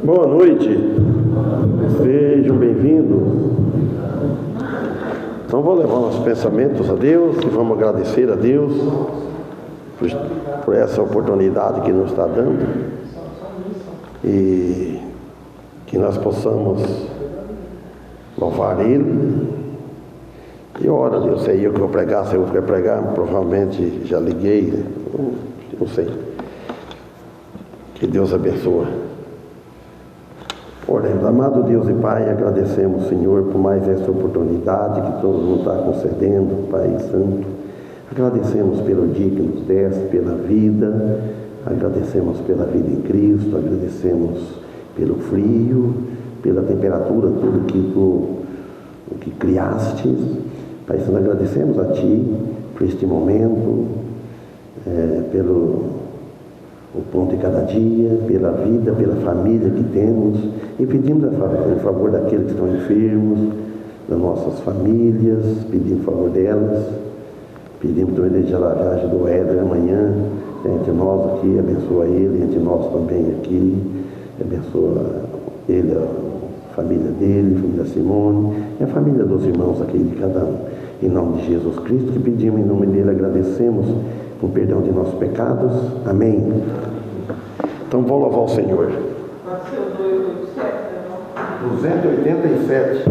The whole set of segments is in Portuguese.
Boa noite, sejam bem-vindos. Então vou levar nossos pensamentos a Deus e vamos agradecer a Deus por essa oportunidade que nos está dando e que nós possamos louvar Ele. E ora, Deus, sei eu que vou pregar, se eu quer pregar, provavelmente já liguei, não sei. Que Deus abençoe. Oremos. Amado Deus e Pai, agradecemos, Senhor, por mais essa oportunidade que todos nos está concedendo, Pai Santo. Agradecemos pelo dia que nos deste, pela vida, agradecemos pela vida em Cristo, agradecemos pelo frio, pela temperatura, tudo que Tu criaste. Pai Santo, agradecemos a Ti por este momento, pelo o pão de cada dia, pela vida, pela família que temos, e pedimos em favor daqueles que estão enfermos, das nossas famílias, pedimos em favor delas, pedimos também desde a viagem do Éder amanhã, entre nós aqui, abençoa ele, entre nós também aqui, abençoa ele, a família dele, a família Simone, e a família dos irmãos aqui de cada um. Em nome de Jesus Cristo, que pedimos em nome dele, agradecemos o perdão de nossos pecados. Amém. Então vou louvar o Senhor. 287.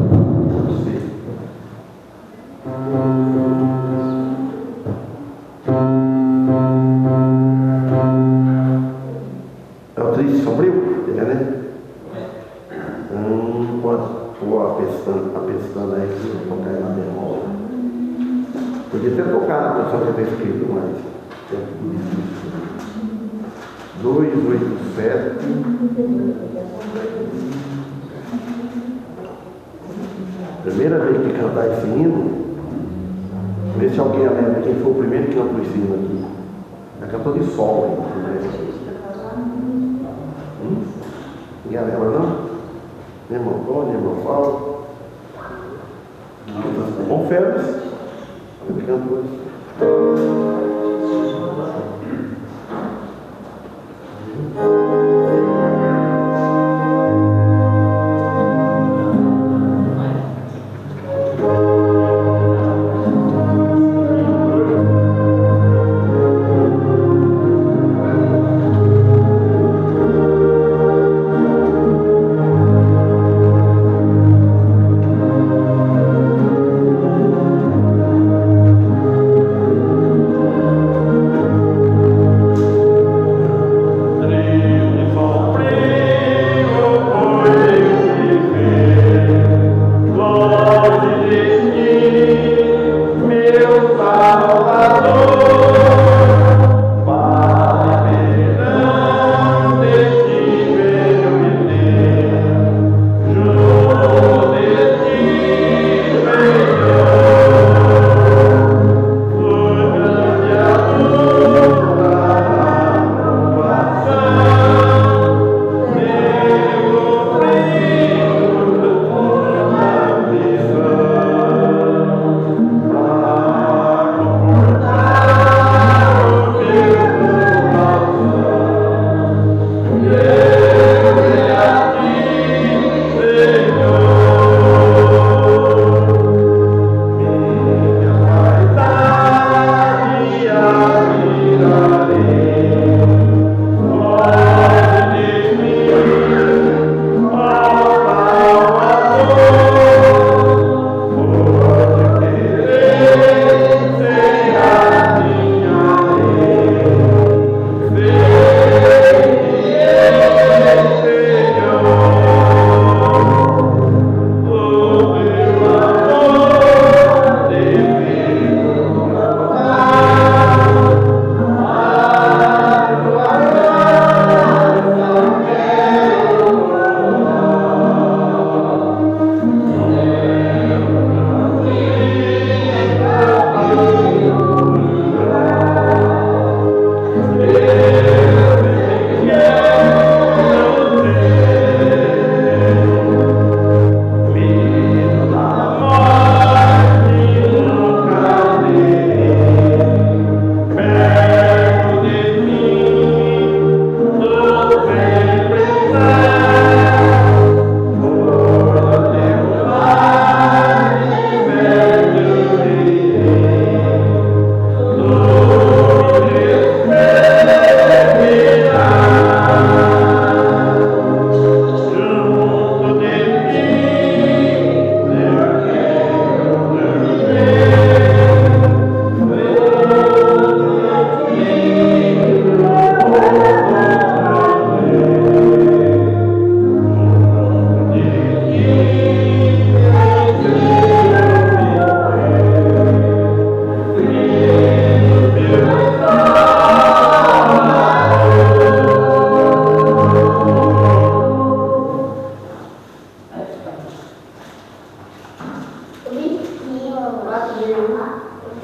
É o triste sombrio? Né? Vou a pestana aí, vou colocar na demora. Podia ter tocado, só que está escrito, mas 287. Primeira vez que cantar esse hino, vê se alguém lembra quem foi o primeiro que cantou esse hino aqui. É cantor de sol, hein? Ninguém lembra, não? Nem irmão Antônio, nem irmão Paulo. Bom Félix. Cantores.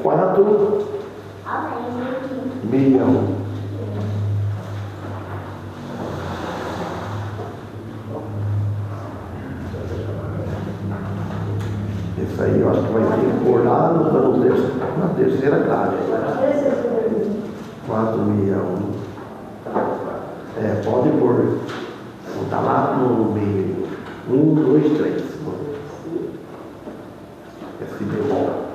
4.000.000. Isso aí eu acho que vai ter que pôr lá na terceira grade. 4 milhões. Pode pôr. Está lá no meio. 1, 2, 3. Esse bemol.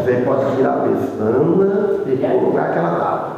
quiser, pode tirar a pestana e colocar aquela tábua.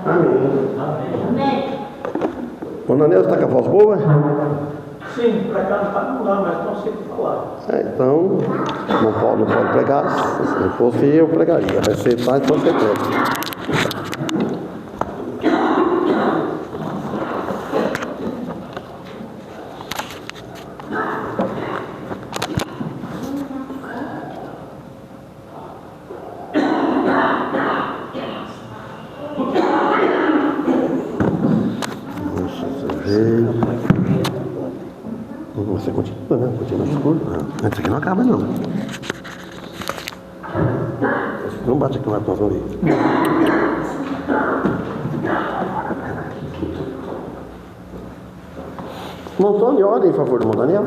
Amém. Amém. Dona Neuza está com a voz boa? Sim, para cantar não dá, mas consigo falar. Então, não pode pregar. Se fosse eu, pregaria. Recitar, então você pode. Você continua, né? Continua escuro. Isso aqui não acaba, não. Não bate aqui na tua orelha. Montônio, olha em favor do Daniel.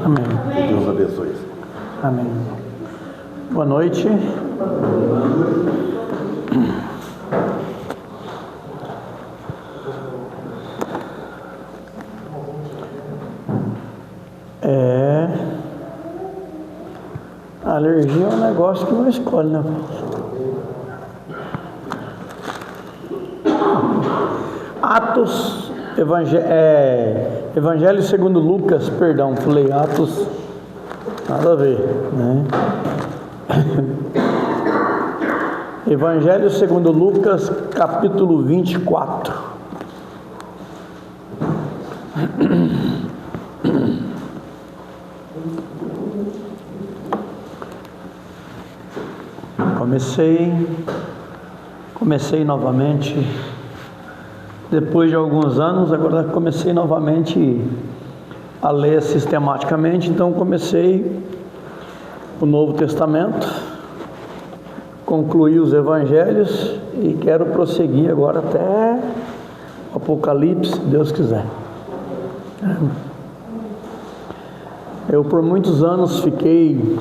Amém. Que Deus abençoe. Amém. Boa noite. A alergia é um negócio que não escolhe, né? Atos, Evangelho segundo Lucas, perdão, falei Atos, nada a ver, né? Evangelho segundo Lucas, capítulo 24. Comecei novamente, depois de alguns anos, agora comecei novamente a ler sistematicamente, então comecei o Novo Testamento, concluí os Evangelhos e quero prosseguir agora até o Apocalipse, se Deus quiser. Eu por muitos anos fiquei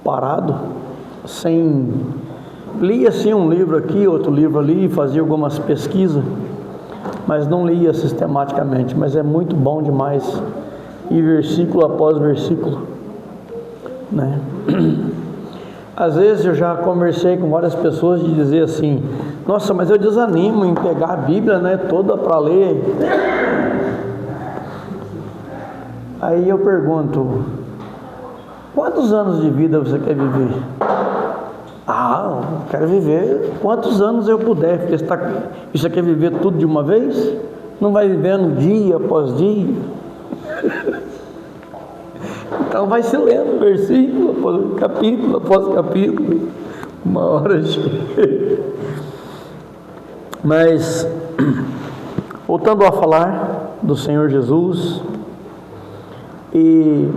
parado, lia assim um livro aqui, outro livro ali, fazia algumas pesquisas, mas não lia sistematicamente. Mas é muito bom demais ir versículo após versículo, né? Às vezes eu já conversei com várias pessoas de dizer assim: nossa, mas eu desanimo em pegar a Bíblia, né, toda para ler. Aí eu pergunto: quantos anos de vida você quer viver? Eu quero viver quantos anos eu puder, porque você quer viver tudo de uma vez? Não vai vivendo dia após dia? Então vai se lendo versículo após capítulo após capítulo, uma hora chega. Mas, voltando a falar do Senhor Jesus, e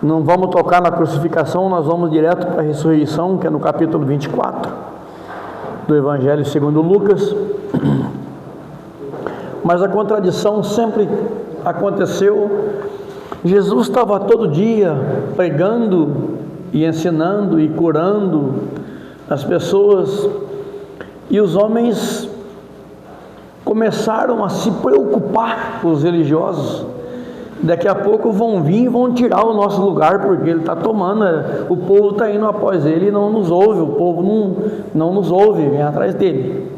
não vamos tocar na crucificação, nós vamos direto para a ressurreição, que é no capítulo 24 do Evangelho segundo Lucas. Mas a contradição sempre aconteceu. Jesus estava todo dia pregando e ensinando e curando as pessoas, e os homens começaram a se preocupar com os religiosos. Daqui a pouco vão vir e vão tirar o nosso lugar, porque ele está tomando, o povo está indo após ele e não nos ouve, o povo não nos ouve, vem atrás dele.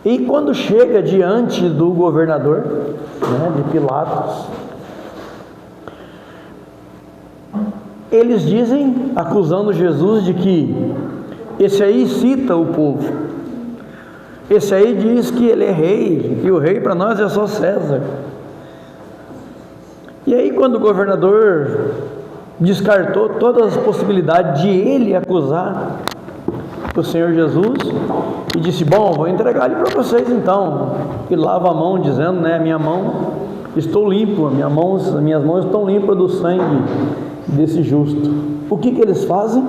E quando chega diante do governador, né, de Pilatos, eles dizem, acusando Jesus de que esse aí cita o povo, esse aí diz que ele é rei, e o rei para nós é só César. E aí, quando o governador descartou todas as possibilidades de ele acusar o Senhor Jesus, e disse: bom, vou entregar ele para vocês então. E lava a mão, dizendo, né, minha mão, estou limpo, as minhas mãos estão limpas do sangue desse justo. O que eles fazem?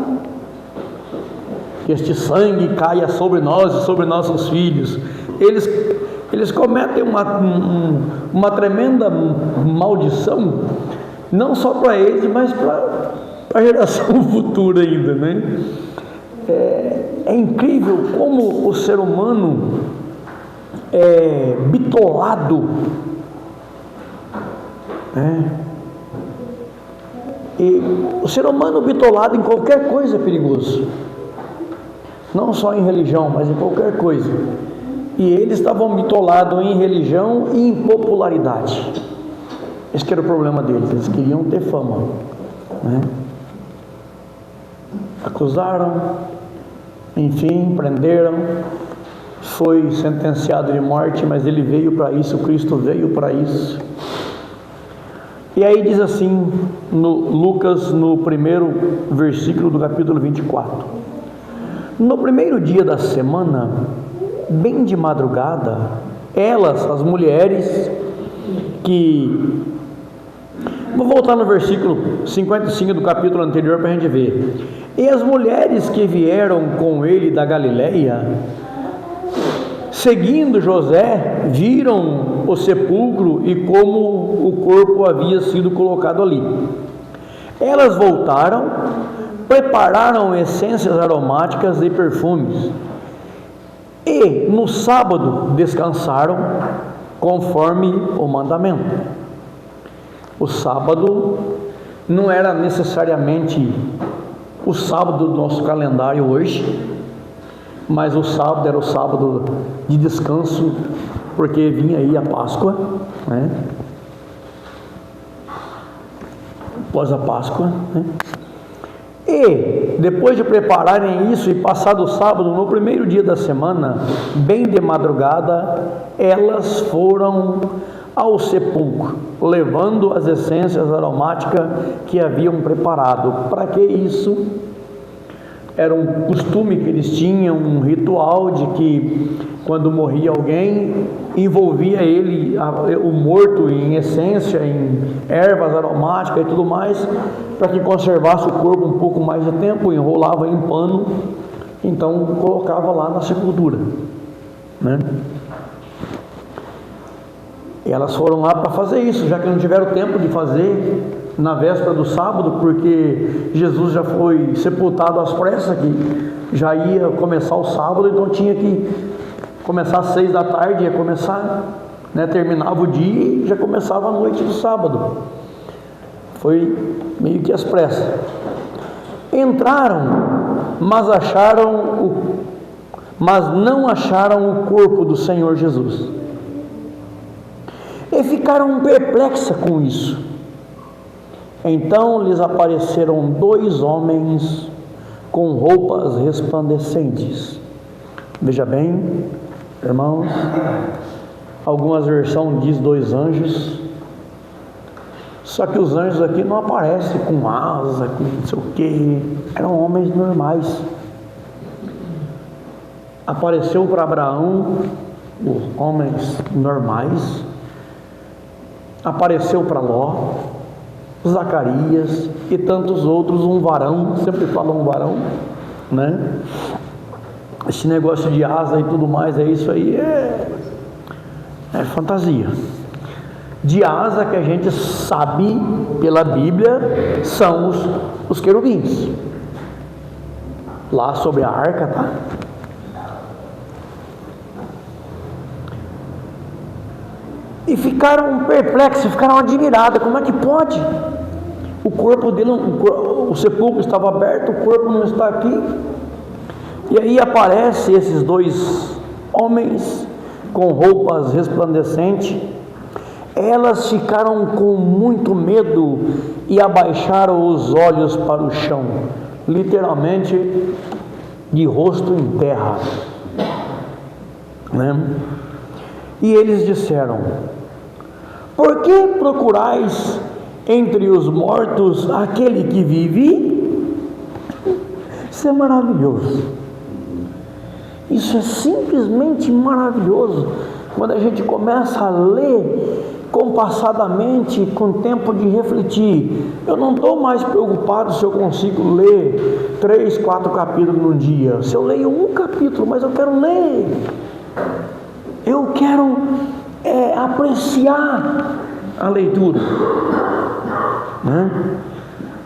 Que este sangue caia sobre nós e sobre nossos filhos. Eles cometem uma tremenda maldição, não só para eles, mas para a geração futura ainda, né? É incrível como o ser humano é bitolado, né? E o ser humano bitolado em qualquer coisa é perigoso, não só em religião, mas em qualquer coisa. E eles estavam bitolados em religião e em popularidade. Esse que era o problema deles, eles queriam ter fama, né? Acusaram, enfim, prenderam, foi sentenciado de morte, mas ele veio para isso, Cristo veio para isso. E aí diz assim, no Lucas, no primeiro versículo do capítulo 24: no primeiro dia da semana, bem de madrugada, elas, as mulheres que... Vou voltar no versículo 55 do capítulo anterior para a gente ver. E as mulheres que vieram com ele da Galileia, seguindo José, viram o sepulcro e como o corpo havia sido colocado ali. Elas voltaram, prepararam essências aromáticas e perfumes, e no sábado descansaram conforme o mandamento. O sábado não era necessariamente o sábado do nosso calendário hoje, mas o sábado era o sábado de descanso, porque vinha aí a Páscoa, né? Após a Páscoa, né? E depois de prepararem isso e passado o sábado, no primeiro dia da semana, bem de madrugada, elas foram ao sepulcro, levando as essências aromáticas que haviam preparado. Para que isso? Era um costume que eles tinham, um ritual de que quando morria alguém, envolvia ele, o morto, em essência, em ervas aromáticas e tudo mais, para que conservasse o corpo um pouco mais de tempo, enrolava em pano, então colocava lá na sepultura, né? E elas foram lá para fazer isso, já que não tiveram tempo de fazer na véspera do sábado, porque Jesus já foi sepultado às pressas, que já ia começar o sábado, então tinha que começar às 6 da tarde, ia começar, né, terminava o dia e já começava a noite do sábado. Foi meio que às pressas. Entraram, mas não acharam o corpo do Senhor Jesus. E ficaram perplexas com isso. Então lhes apareceram 2 homens com roupas resplandecentes. Veja bem, irmãos, algumas versões diz 2 anjos, só que os anjos aqui não aparecem com asa, com não sei o que, eram homens normais. Apareceu para Abraão, os homens normais, apareceu para Ló, Zacarias e tantos outros, um varão, sempre fala um varão, né? Esse negócio de asa e tudo mais, isso aí é fantasia. De asa, que a gente sabe pela Bíblia, são os querubins, lá sobre a arca, tá? E ficaram perplexos, ficaram admirados. Como é que pode? O corpo dele, o sepulcro estava aberto, o corpo não está aqui. E aí aparecem esses 2 homens com roupas resplandecentes. Elas ficaram com muito medo e abaixaram os olhos para o chão, literalmente de rosto em terra, né? E eles disseram: por que procurais entre os mortos aquele que vive? Isso é maravilhoso. Isso é simplesmente maravilhoso. Quando a gente começa a ler compassadamente, com tempo de refletir. Eu não estou mais preocupado se eu consigo ler 3, 4 capítulos num dia. Se eu leio um capítulo, mas eu quero ler. Eu quero apreciar a leitura. né?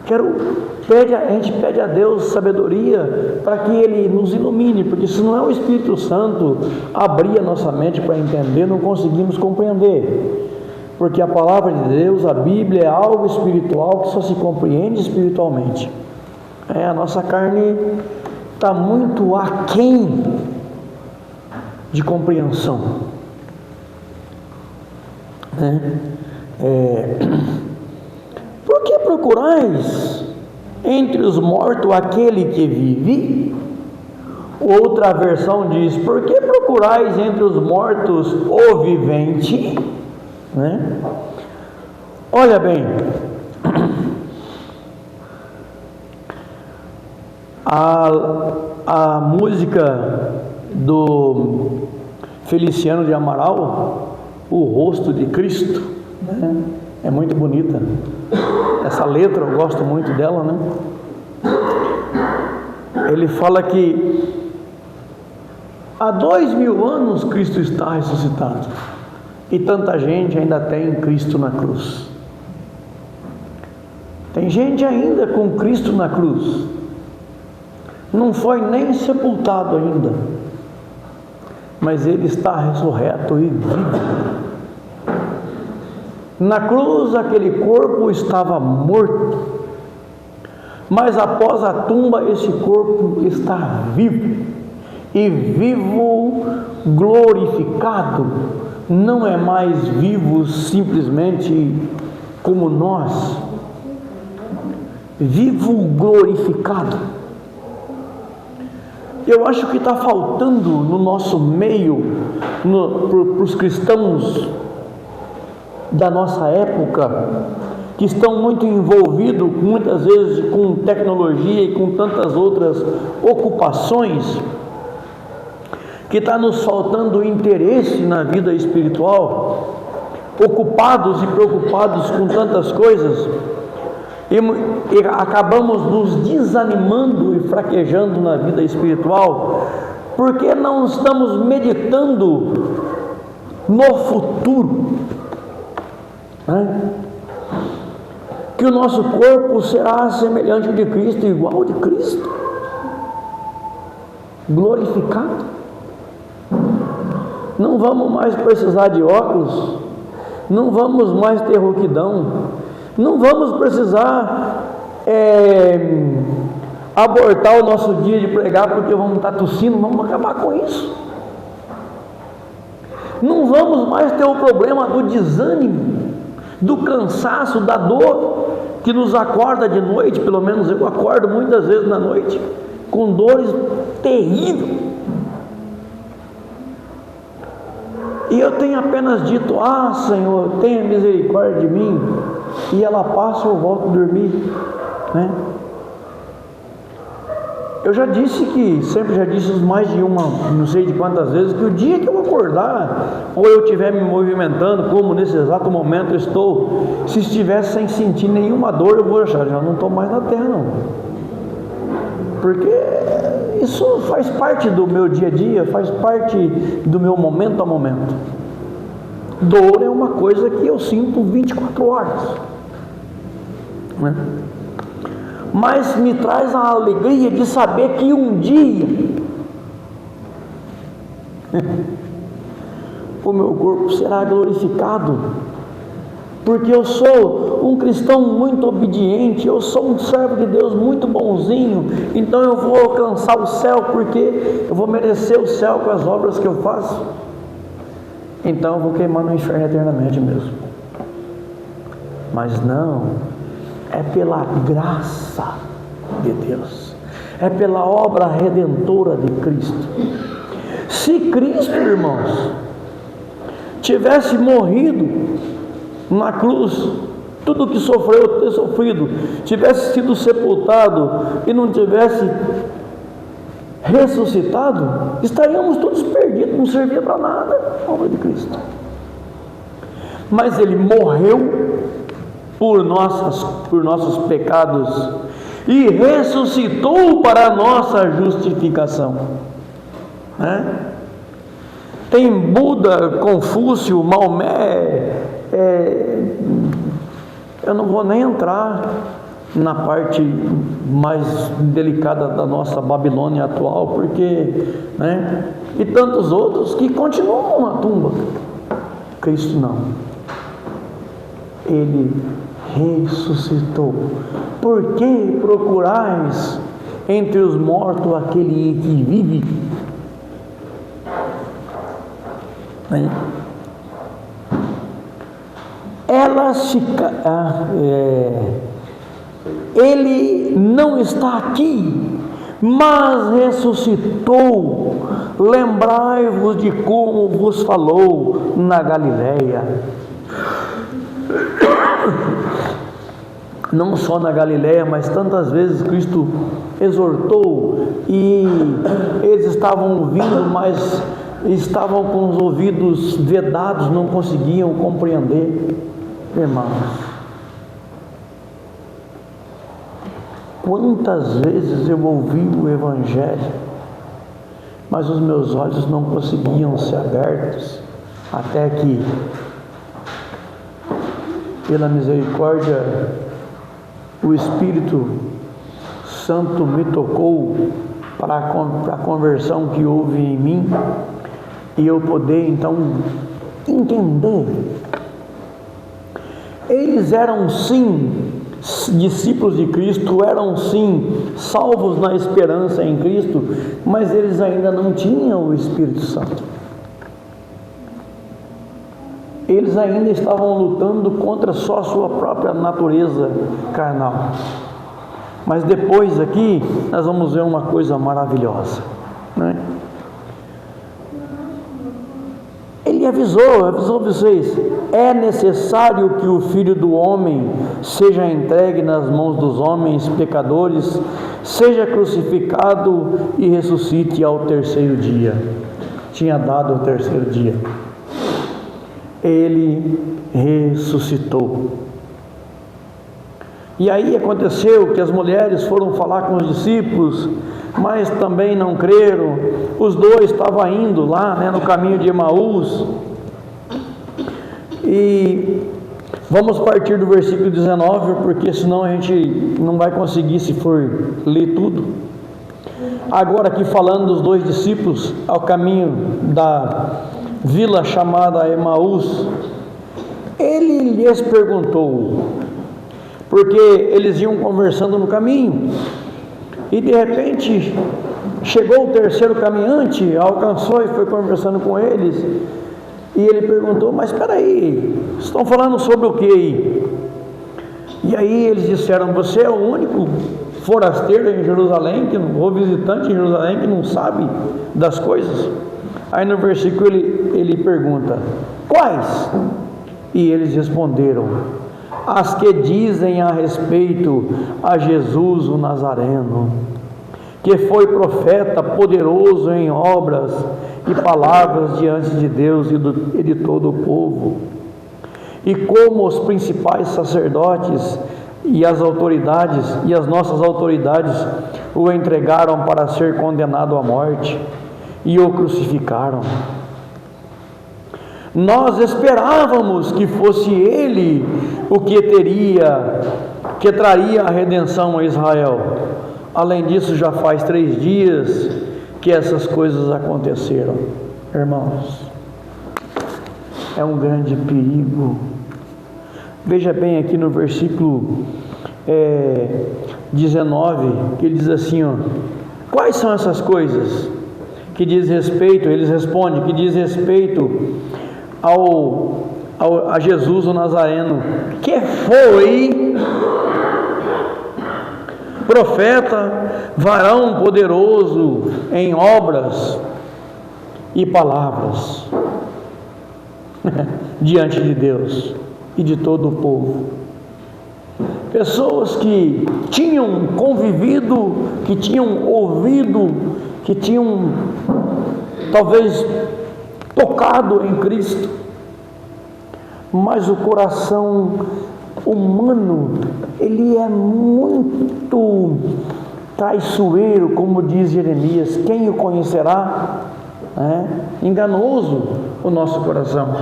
A gente pede a Deus sabedoria para que Ele nos ilumine, porque se não é o Espírito Santo abrir a nossa mente para entender, não conseguimos compreender. Porque a palavra de Deus, a Bíblia, é algo espiritual que só se compreende espiritualmente. A nossa carne está muito aquém de compreensão, né? Por que procurais entre os mortos aquele que vive? Outra versão diz: por que procurais entre os mortos o vivente? Né? Olha bem, a música do Feliciano de Amaral, O Rosto de Cristo, né? É muito bonita essa letra, eu gosto muito dela, né? Ele fala que há 2000 anos Cristo está ressuscitado e tanta gente ainda tem Cristo na cruz. Tem gente ainda com Cristo na cruz, não foi nem sepultado ainda, mas Ele está ressurreto e vivo. Na cruz aquele corpo estava morto, mas após a tumba esse corpo está vivo, e vivo glorificado. Não é mais vivo simplesmente como nós, vivo glorificado. Eu acho que está faltando no nosso meio, para os cristãos da nossa época, que estão muito envolvidos muitas vezes com tecnologia e com tantas outras ocupações, que está nos faltando interesse na vida espiritual, ocupados e preocupados com tantas coisas, e acabamos nos desanimando e fraquejando na vida espiritual, porque não estamos meditando no futuro, né? Que o nosso corpo será semelhante ao de Cristo, igual ao de Cristo, glorificado. Não vamos mais precisar de óculos, não vamos mais ter rouquidão, não vamos precisar abortar o nosso dia de pregar porque vamos estar tossindo, vamos acabar com isso. Não vamos mais ter o problema do desânimo, do cansaço, da dor que nos acorda de noite. Pelo menos eu acordo muitas vezes na noite com dores terríveis, e eu tenho apenas dito: Senhor, tenha misericórdia de mim, e ela passa, eu volto a dormir, né? Eu já disse sempre já disse mais de uma, não sei de quantas vezes, que o dia que eu acordar, ou eu estiver me movimentando, como nesse exato momento eu estou, se estiver sem sentir nenhuma dor, eu vou achar, já não estou mais na terra não, porque isso faz parte do meu dia a dia, faz parte do meu momento a momento. Dor é uma coisa que eu sinto 24 horas, né? Mas me traz a alegria de saber que um dia o meu corpo será glorificado, porque eu sou um cristão muito obediente, eu sou um servo de Deus muito bonzinho, então eu vou alcançar o céu, porque eu vou merecer o céu com as obras que eu faço. Então eu vou queimar no inferno eternamente mesmo. Mas não, é pela graça de Deus, é pela obra redentora de Cristo. Se Cristo, irmãos, tivesse morrido na cruz, tudo que sofreu, ter sofrido, tivesse sido sepultado e não tivesse ressuscitado, estaríamos todos perdidos, não servia para nada a obra de Cristo. Mas Ele morreu por nossos pecados e ressuscitou para a nossa justificação, né? Tem Buda, Confúcio, Maomé, Eu não vou nem entrar na parte mais delicada da nossa Babilônia atual, porque, né? E tantos outros que continuam na tumba. Cristo não. Ele ressuscitou. Por que procurais entre os mortos aquele que vive? Ele não está aqui, mas ressuscitou. Lembrai-vos de como vos falou na Galileia. Não só na Galileia, mas tantas vezes Cristo exortou e eles estavam ouvindo, mas estavam com os ouvidos vedados, não conseguiam compreender. Irmãos, quantas vezes eu ouvi o Evangelho, mas os meus olhos não conseguiam ser abertos, até que, pela misericórdia, o Espírito Santo me tocou para a conversão que houve em mim, e eu poder então entender. Eles eram sim discípulos de Cristo, eram sim salvos na esperança em Cristo, mas eles ainda não tinham o Espírito Santo. Eles ainda estavam lutando contra só a sua própria natureza carnal. Mas depois aqui nós vamos ver uma coisa maravilhosa, né? Ele avisou vocês: é necessário que o Filho do Homem seja entregue nas mãos dos homens pecadores, seja crucificado e ressuscite ao terceiro dia. Tinha dado o terceiro dia. Ele ressuscitou. E aí aconteceu que as mulheres foram falar com os discípulos, mas também não creram. Os dois estavam indo lá, né, no caminho de Emaús. E vamos partir do versículo 19, porque senão a gente não vai conseguir, se for ler tudo. Agora aqui falando dos dois discípulos ao caminho da vila chamada Emaús, ele lhes perguntou, porque eles iam conversando no caminho, e de repente chegou o terceiro caminhante, alcançou e foi conversando com eles, e ele perguntou: mas espera aí, estão falando sobre o que aí? E aí eles disseram: você é o único forasteiro em Jerusalém, ou visitante em Jerusalém, que não sabe das coisas? Aí no versículo ele pergunta: quais? E eles responderam: as que dizem a respeito a Jesus o Nazareno, que foi profeta poderoso em obras e palavras diante de Deus e de todo o povo, e como os principais sacerdotes e as autoridades e as nossas autoridades o entregaram para ser condenado à morte e o crucificaram. Nós esperávamos que fosse ele o que traria a redenção a Israel. Além disso, já faz 3 dias que essas coisas aconteceram. Irmãos, é um grande perigo. Veja bem aqui no versículo 19, que ele diz assim, ó: quais são essas coisas que diz respeito? Eles respondem que diz respeito a Jesus o Nazareno, que foi profeta, varão poderoso em obras e palavras diante de Deus e de todo o povo. Pessoas que tinham convivido, que tinham ouvido, que tinham talvez tocado em Cristo, mas o coração humano, ele é muito traiçoeiro, como diz Jeremias: quem o conhecerá? Enganoso o nosso coração.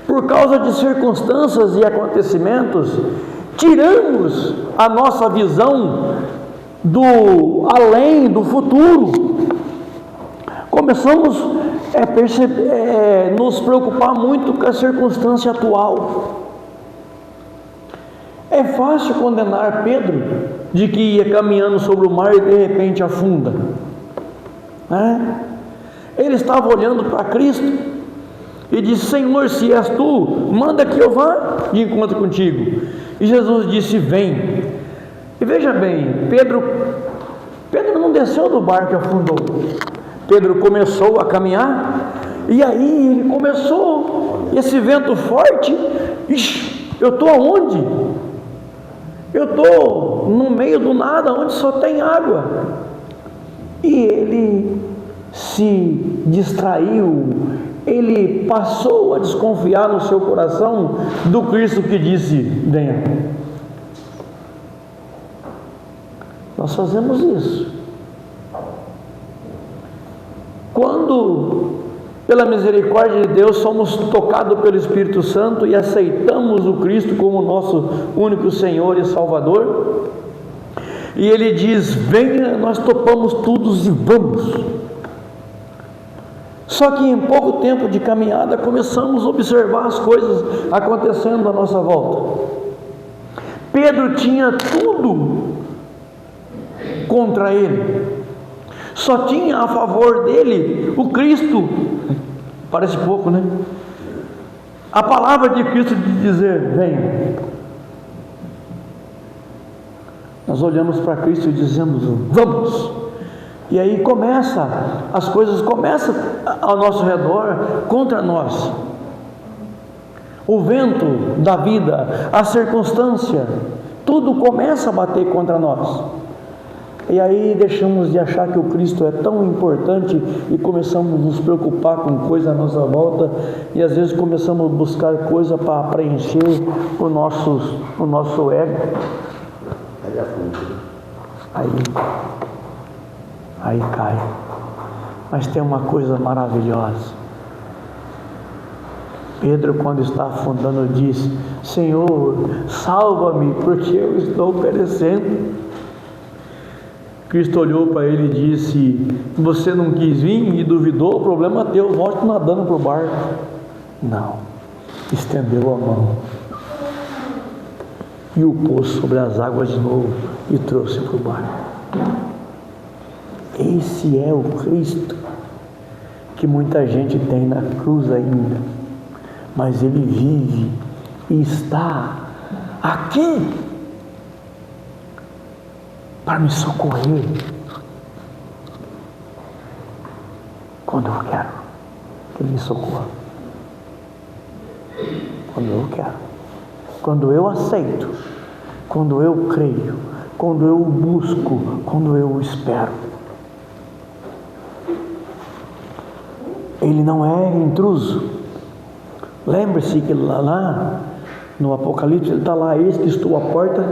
por causa de circunstâncias e acontecimentos, tiramos a nossa visão do além, do futuro. Começamos a nos preocupar muito com a circunstância atual. É fácil condenar Pedro de que ia caminhando sobre o mar e de repente afunda, né? Ele estava olhando para Cristo e disse: Senhor, se és tu, manda que eu vá de encontro contigo. E Jesus disse: vem. E veja bem, Pedro não desceu do barco e afundou. Pedro começou a caminhar, e aí ele começou, esse vento forte, eu estou aonde? Eu estou no meio do nada, onde só tem água. E ele se distraiu, ele passou a desconfiar no seu coração do Cristo que disse: venha. Nós fazemos isso. Quando, pela misericórdia de Deus, somos tocados pelo Espírito Santo e aceitamos o Cristo como nosso único Senhor e Salvador, e Ele diz: venha, nós topamos tudo e vamos. Só que em pouco tempo de caminhada começamos a observar as coisas acontecendo à nossa volta. Pedro tinha tudo contra ele, só tinha a favor dele o Cristo. Parece pouco, né? A palavra de Cristo de dizer: venha. Nós olhamos para Cristo e dizemos: vamos. E aí as coisas começam ao nosso redor contra nós. O vento da vida, a circunstância, tudo começa a bater contra nós. E aí deixamos de achar que o Cristo é tão importante e começamos a nos preocupar com coisa à nossa volta, e às vezes começamos a buscar coisa para preencher o nosso ego. Aí cai. Mas tem uma coisa maravilhosa. Pedro, quando está afundando, diz: Senhor, salva-me, porque eu estou perecendo. Cristo olhou para ele e disse: você não quis vir e duvidou, o problema é teu, volte nadando para o barco. Não, estendeu a mão e o pôs sobre as águas de novo e trouxe para o barco. Esse é o Cristo que muita gente tem na cruz ainda, mas Ele vive e está aqui para me socorrer quando eu quero que Ele me socorra, quando eu quero, quando eu aceito, quando eu creio, quando eu busco, quando eu espero. Ele não é intruso. Lembre-se que lá no Apocalipse Ele está lá: eis que estou à porta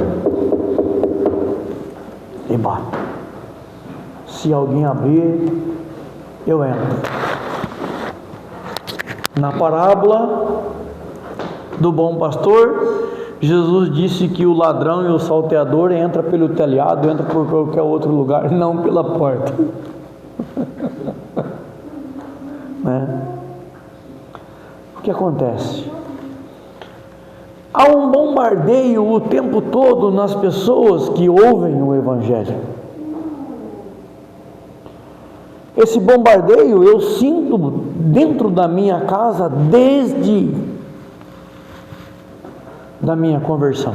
e bato. Se alguém abrir, eu entro. Na parábola do bom pastor, Jesus disse que o ladrão e o salteador entra pelo telhado, entra por qualquer outro lugar, não pela porta. Né? O que acontece? Há um bombardeio o tempo todo nas pessoas que ouvem o Evangelho. Esse bombardeio eu sinto dentro da minha casa desde da minha conversão.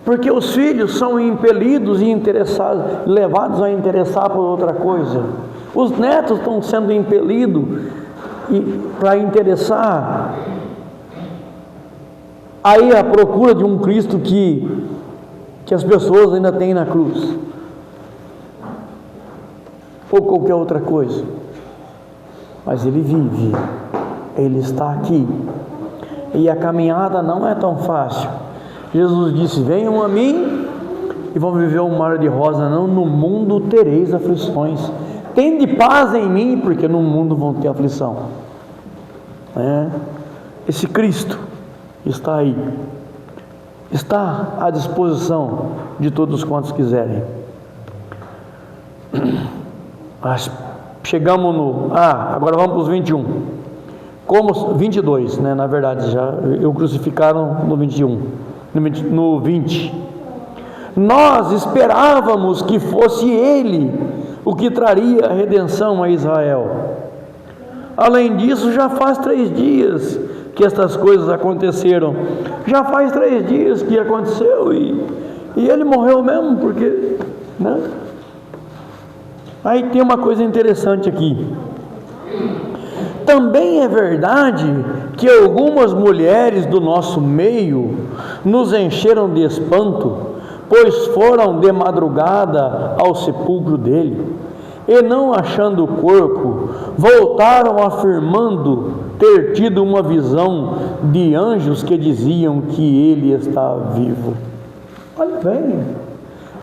Porque os filhos são impelidos e interessados, levados a interessar por outra coisa. Os netos estão sendo impelidos para interessar aí a procura de um Cristo que as pessoas ainda têm na cruz, ou qualquer outra coisa. Mas Ele vive, Ele está aqui, e a caminhada não é tão fácil. Jesus disse: venham a mim e vão viver um mar de rosa. Não, no mundo tereis aflições. Tende paz em mim, porque no mundo vão ter aflição. Esse Cristo está aí, está à disposição de todos quantos quiserem. Chegamos no... agora vamos para os 21. Como 22, né? Na verdade, já o crucificaram no 21, no 20. Nós esperávamos que fosse Ele o que traria a redenção a Israel. Além disso, já faz 3 dias que estas coisas aconteceram. Já faz 3 dias que aconteceu e Ele morreu mesmo, porque, né? Aí tem uma coisa interessante aqui. Também é verdade que algumas mulheres do nosso meio nos encheram de espanto, pois foram de madrugada ao sepulcro dele, e não achando o corpo, voltaram afirmando ter tido uma visão de anjos que diziam que ele estava vivo. Olha bem,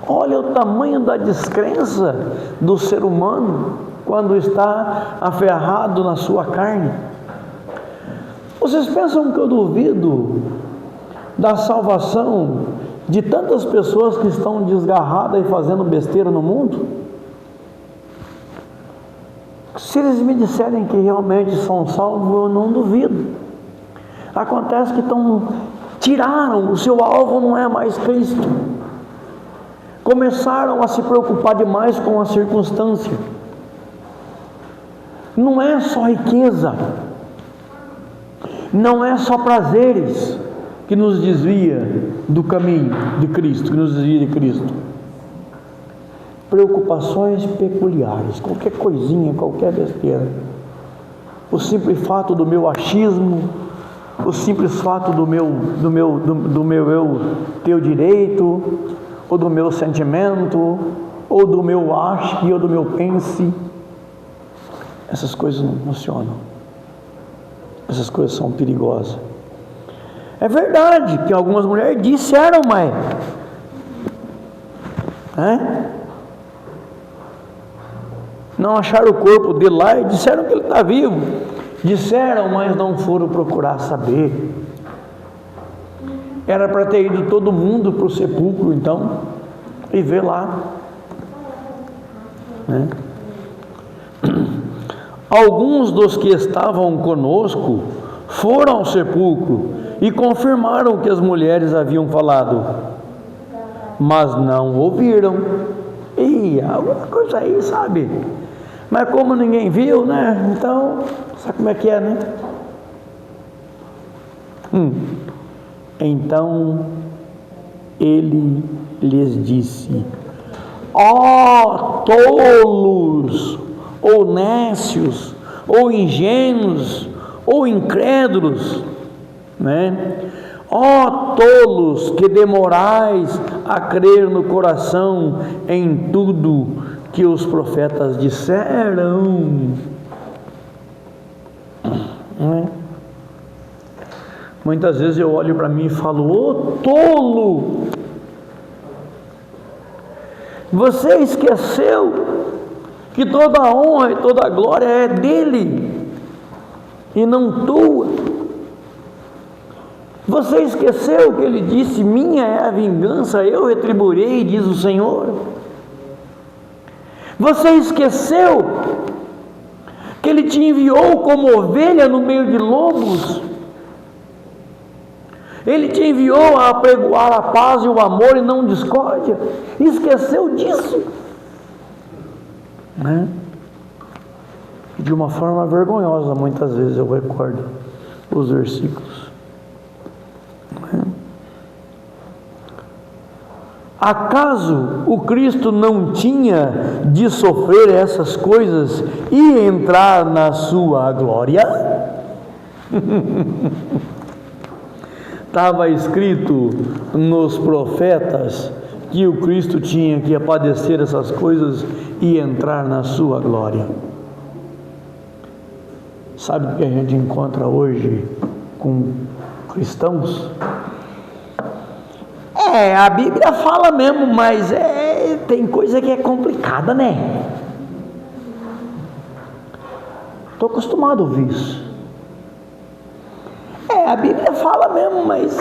olha o tamanho da descrença do ser humano quando está aferrado na sua carne. Vocês pensam que eu duvido da salvação de tantas pessoas que estão desgarradas e fazendo besteira no mundo? Se eles me disserem que realmente são salvos, eu não duvido. Acontece que tiraram, o seu alvo não é mais Cristo. Começaram a se preocupar demais com a circunstância. Não é só riqueza, não é só prazeres que nos desvia do caminho de Cristo, que nos desvia de Cristo. Preocupações peculiares, qualquer coisinha, qualquer besteira. O simples fato do meu achismo, o simples fato do meu eu ter o direito, ou do meu sentimento, ou do meu ache, ou do meu pense. Essas coisas não funcionam. Essas coisas são perigosas. É verdade que algumas mulheres disseram, mas não acharam o corpo dele lá e disseram que ele está vivo. Disseram, mas não foram procurar saber. Era para ter ido todo mundo para o sepulcro então e ver lá, né? Alguns dos que estavam conosco foram ao sepulcro e confirmaram o que as mulheres haviam falado, mas não ouviram. E alguma coisa aí, sabe? Mas como ninguém viu, né? Então, sabe como é que é, né? Então ele lhes disse: ó tolos, ou nécios, ou ingênuos, ou incrédulos, né? Ó tolos, que demorais a crer no coração em tudo que os profetas disseram, né? Muitas vezes eu olho para mim e falo: ô tolo, você esqueceu que toda a honra e toda a glória é dele e não tua. Você esqueceu que ele disse: minha é a vingança, eu retribuirei, diz o Senhor. Você esqueceu que ele te enviou como ovelha no meio de lobos? Ele te enviou a pregoar a paz e o amor e não discórdia. Esqueceu disso, né? De uma forma vergonhosa, muitas vezes eu recordo os versículos, né? Acaso o Cristo não tinha de sofrer essas coisas e entrar na sua glória? Estava escrito nos profetas que o Cristo tinha que padecer essas coisas e entrar na sua glória. Sabe o que a gente encontra hoje com cristãos? A Bíblia fala mesmo, mas tem coisa que é complicada, né? Estou acostumado a ouvir isso. A Bíblia fala mesmo, mas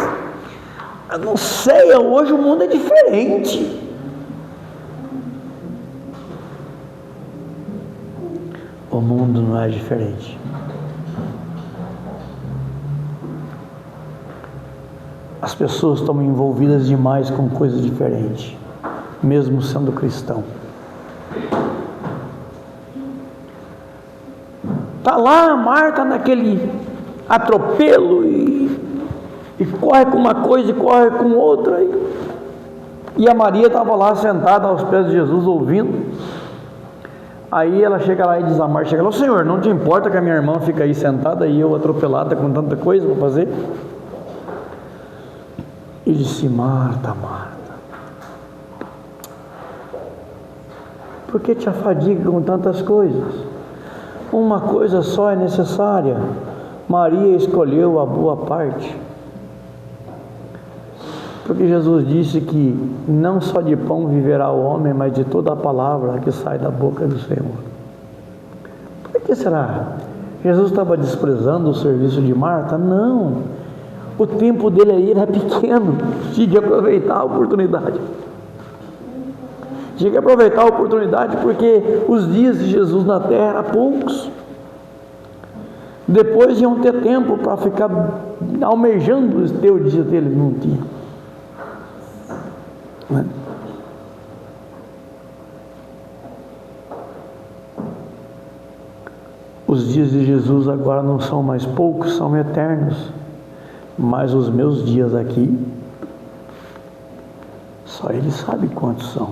eu não sei, hoje o mundo é diferente. O mundo não é diferente. As pessoas estão envolvidas demais com coisas diferentes, mesmo sendo cristão. Está lá Marta naquele atropelo e corre com uma coisa e corre com outra. E a Maria estava lá sentada aos pés de Jesus ouvindo. Aí ela chega lá e diz a Marta, chega lá: Senhor, não te importa que a minha irmã fica aí sentada e eu atropelada com tanta coisa para fazer? E disse: Marta, Marta, por que te afadiga com tantas coisas? Uma coisa só é necessária. Maria escolheu a boa parte. Porque Jesus disse que não só de pão viverá o homem, mas de toda a palavra que sai da boca do Senhor. Por que será? Jesus estava desprezando o serviço de Marta? Não. O tempo dele aí era pequeno. Tinha que aproveitar a oportunidade. Tinha que aproveitar a oportunidade, porque os dias de Jesus na terra eram poucos. Depois iam ter tempo para ficar almejando ter o dia dele, não tinha. Os dias de Jesus agora não são mais poucos, são eternos. Mas os meus dias aqui, só Ele sabe quantos são.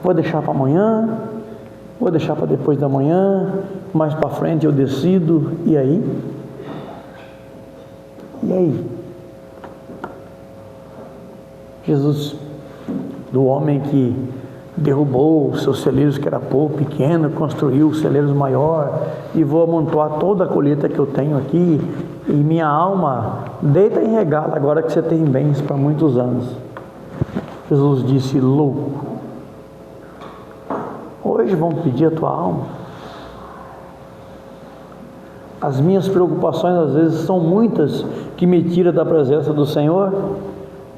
Vou deixar para amanhã, vou deixar para depois da manhã, mais para frente eu decido, e aí? E aí? Jesus, do homem que derrubou os seus celeiros que era pouco, pequeno, construiu celeiros maior, e vou amontoar toda a colheita que eu tenho aqui, e minha alma deita em regalo, agora que você tem bens para muitos anos. Jesus disse: louco, hoje vão pedir a tua alma. As minhas preocupações às vezes são muitas, que me tiram da presença do Senhor,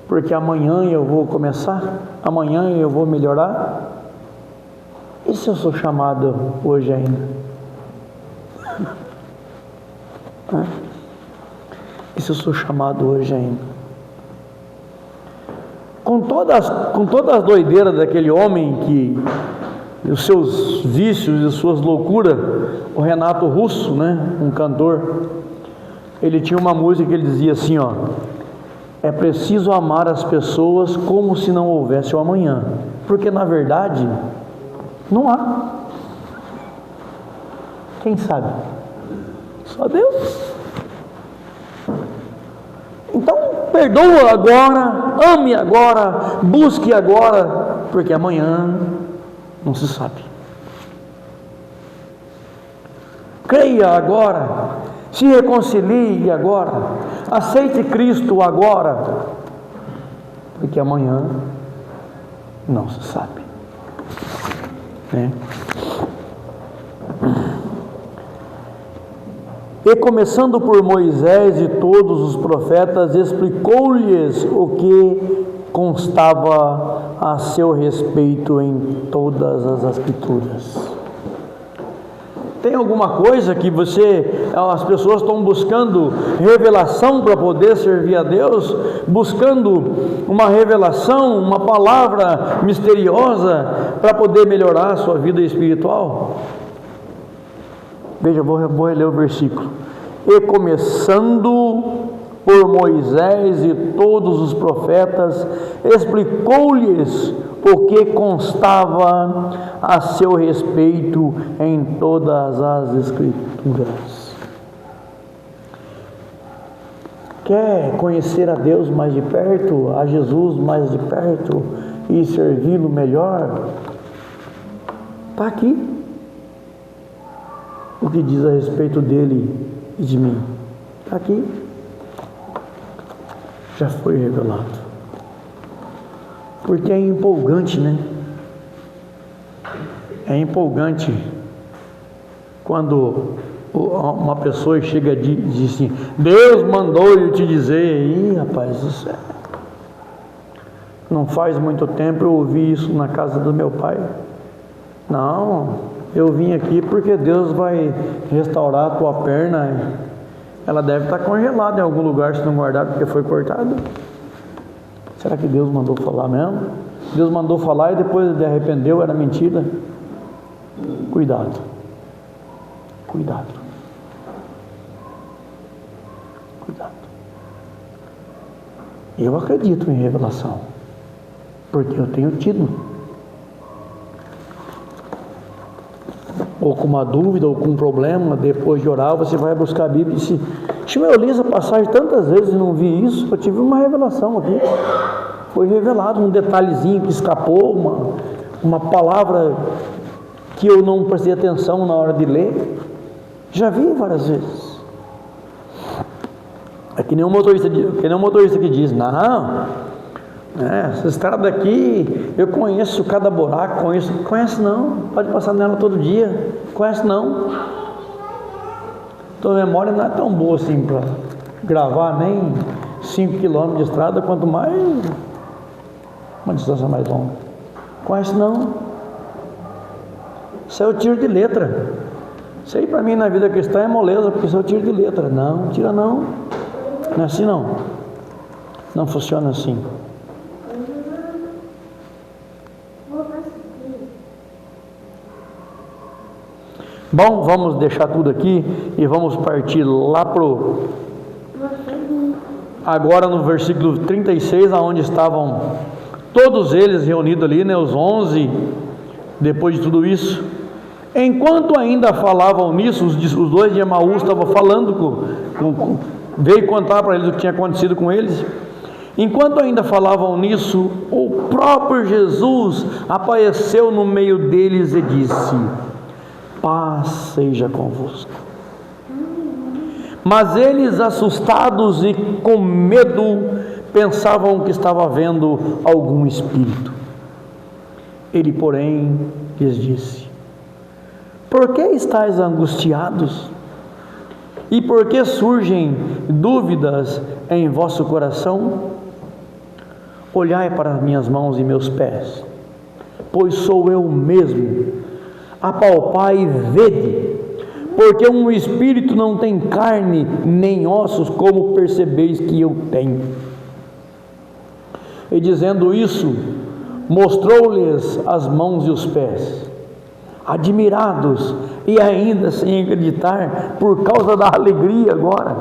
porque amanhã eu vou começar, amanhã eu vou melhorar. E se eu sou chamado hoje ainda? E se eu sou chamado hoje ainda? Com todas as doideiras daquele homem, que os seus vícios e suas loucuras, o Renato Russo, um cantor, ele tinha uma música que ele dizia assim, é preciso amar as pessoas como se não houvesse o amanhã, porque na verdade não há. Quem sabe? Só Deus. Então perdoa agora, ame agora, busque agora, porque amanhã não se sabe. Creia agora, se reconcilie agora, aceite Cristo agora, porque amanhã não se sabe. E começando por Moisés e todos os profetas, explicou-lhes o que constava a seu respeito em todas as Escrituras. Tem alguma coisa que as pessoas estão buscando revelação para poder servir a Deus, buscando uma revelação, uma palavra misteriosa para poder melhorar a sua vida espiritual? Veja, vou reler o versículo. E começando por Moisés e todos os profetas, explicou-lhes o que constava a seu respeito em todas as Escrituras. Quer conhecer a Deus mais de perto, a Jesus mais de perto e servi-lo melhor? Está aqui o que diz a respeito dele e de mim. Está aqui. Já foi revelado. Porque é empolgante, É empolgante Quando uma pessoa chega e diz assim, Deus mandou eu te dizer, ih rapaz, isso não faz muito tempo eu ouvi isso na casa do meu pai. Não, eu vim aqui porque Deus vai restaurar a tua perna. Ela deve estar congelada em algum lugar se não guardar porque foi cortada. Será que Deus mandou falar mesmo? Deus mandou falar e depois ele arrependeu, era mentira? Cuidado. Cuidado. Cuidado. Eu acredito em revelação, porque eu tenho tido. Ou com uma dúvida, ou com um problema, depois de orar, você vai buscar a Bíblia e diz: eu li essa passagem tantas vezes e não vi isso, eu tive uma revelação aqui. Foi revelado um detalhezinho que escapou, uma palavra que eu não prestei atenção na hora de ler. Já vi várias vezes. É que nem um motorista que diz: não, essa estrada aqui, eu conheço cada buraco, conhece não, pode passar nela todo dia, conhece não. Tua memória não é tão boa assim para gravar nem 5 km de estrada, quanto mais uma distância mais longa. Conhece não. Isso é o tiro de letra. Isso aí para mim na vida cristã é moleza, porque isso é o tiro de letra. Não, tira não. Não é assim não. Não funciona assim. Bom, vamos deixar tudo aqui e vamos partir lá agora no versículo 36, aonde estavam todos eles reunidos ali, né, os 11, depois de tudo isso. Enquanto ainda falavam nisso, os dois de Emaús estavam falando, veio contar para eles o que tinha acontecido com eles. Enquanto ainda falavam nisso, o próprio Jesus apareceu no meio deles e disse: paz seja convosco. Mas eles, assustados e com medo, pensavam que estava vendo algum espírito. Ele, porém, lhes disse: por que estáis angustiados? E por que surgem dúvidas em vosso coração? Olhai para as minhas mãos e meus pés, pois sou eu mesmo. Apalpai e vede, porque um espírito não tem carne nem ossos, como percebeis que eu tenho. E dizendo isso, mostrou-lhes as mãos e os pés. Admirados e ainda sem acreditar, por causa da alegria agora,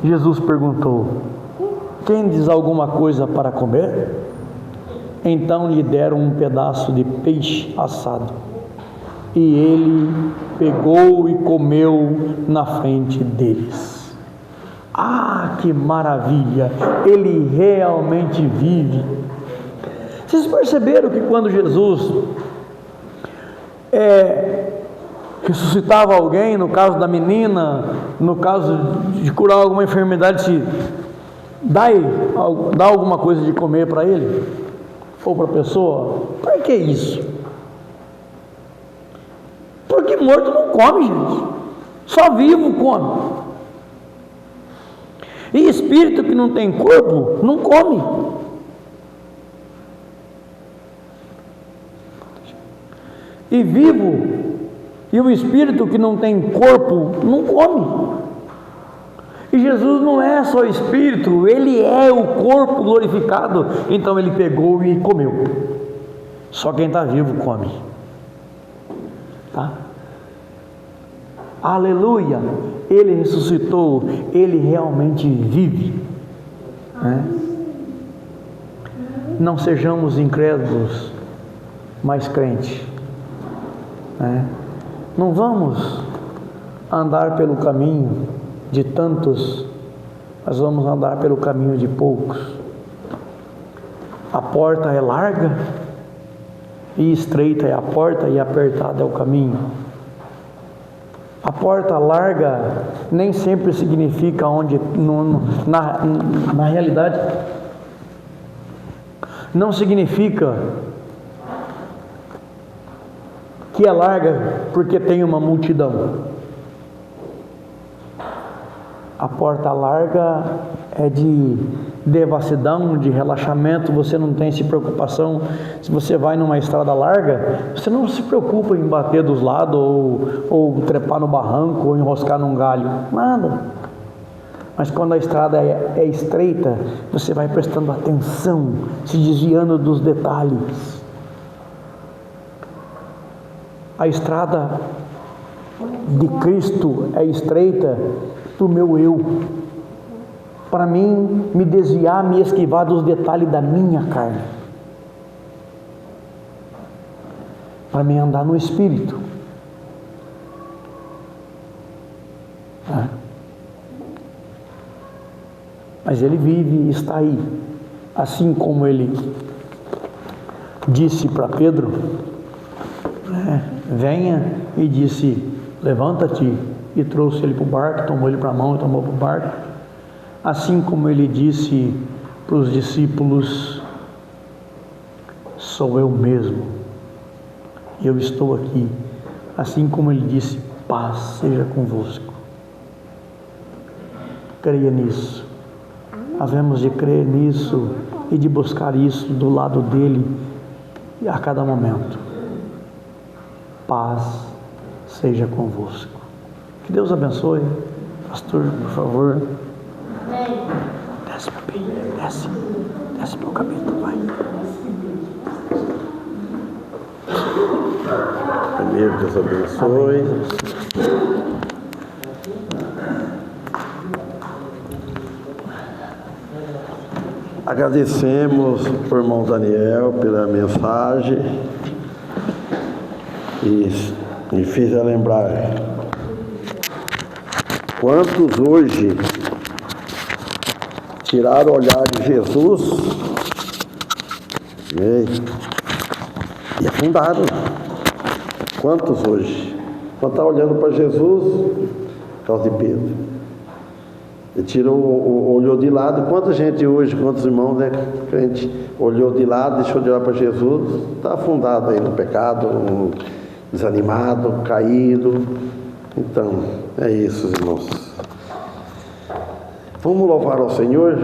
Jesus perguntou: tendes alguma coisa para comer? Então lhe deram um pedaço de peixe assado, e ele pegou e comeu na frente deles. Ah, que maravilha! Ele realmente vive. Vocês perceberam que quando Jesus ressuscitava alguém, no caso da menina, no caso de curar alguma enfermidade, se dá alguma coisa de comer para ele ou para a pessoa? Para que isso? Porque morto não come, gente. Só vivo come. E espírito que não tem corpo não come. E vivo, e o espírito que não tem corpo não come. E Jesus não é só espírito, ele é o corpo glorificado. Então ele pegou e comeu. Só quem está vivo come. Tá? Aleluia! Ele ressuscitou, ele realmente vive. Né? Não sejamos incrédulos, mas crentes. Né? Não vamos andar pelo caminho de tantos, nós vamos andar pelo caminho de poucos. A porta é larga e estreita é a porta e apertada é o caminho. A porta larga nem sempre significa onde, na realidade, não significa que que é larga porque tem uma multidão. A porta larga é de devassidão, de relaxamento. Você não tem essa preocupação. Se você vai numa estrada larga, você não se preocupa em bater dos lados ou trepar no barranco ou enroscar num galho, nada. Mas quando a estrada é estreita, você vai prestando atenção, se desviando dos detalhes. A estrada de Cristo é estreita para o meu eu, para mim me desviar, me esquivar dos detalhes da minha carne, para mim andar no Espírito. Mas Ele vive e está aí, assim como Ele disse para Pedro, venha, e disse, levanta-te, e trouxe ele para o barco, tomou ele para a mão e tomou para o barco. Assim como Ele disse para os discípulos, sou eu mesmo, eu estou aqui. Assim como Ele disse, paz seja convosco. Creia nisso. Havemos de crer nisso e de buscar isso do lado dEle a cada momento. Paz seja convosco. Que Deus abençoe. Pastor, por favor. Desce, meu bem, desce meu capítulo, vai. Primeiro, Deus abençoe. Amém. Agradecemos ao irmão Daniel pela mensagem e me fez lembrar quantos hoje tiraram o olhar de Jesus e afundaram. Quantos hoje? Quando está olhando para Jesus, por causa de Pedro, ele tirou, olhou de lado. Quanta gente hoje, quantos irmãos, crente, olhou de lado, deixou de olhar para Jesus, está afundado aí no pecado, desanimado, caído. Então, é isso, irmãos. Vamos louvar ao Senhor.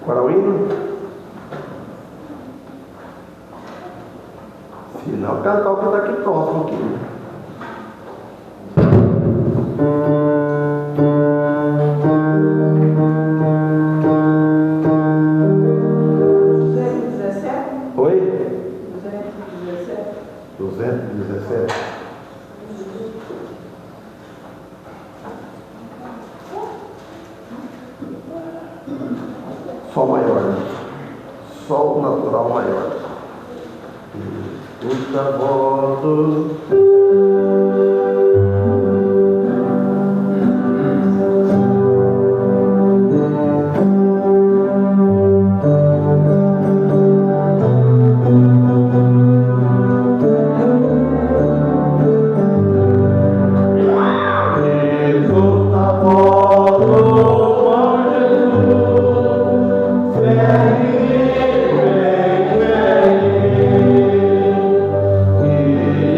Para o hino? Se não, cantar o que está aqui próximo aqui. Oi? 217. Sol maior. Sol natural maior. Escuta a voz.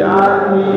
Army.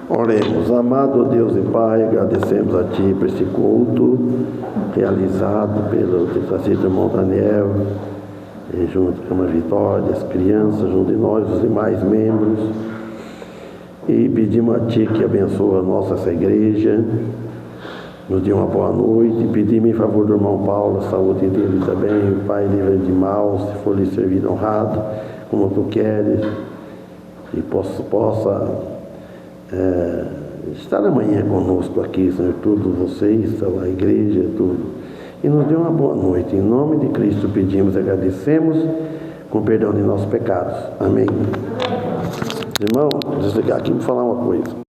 Oremos. Amado Deus e Pai, agradecemos a Ti por este culto realizado pelo trazido irmão Daniel, junto com a Vitória, as crianças, junto de nós, os demais membros. E pedimos a Ti que abençoe a nossa essa igreja, nos dê uma boa noite. E pedimos em favor do irmão Paulo, a saúde dele também, Pai, livre de mal, se for lhe servir honrado, como Tu queres, e possa estar amanhã conosco aqui, Senhor, todos vocês, a igreja, tudo. E nos dê uma boa noite. Em nome de Cristo pedimos e agradecemos, com perdão de nossos pecados. Amém. Irmão, desligar aqui e falar uma coisa.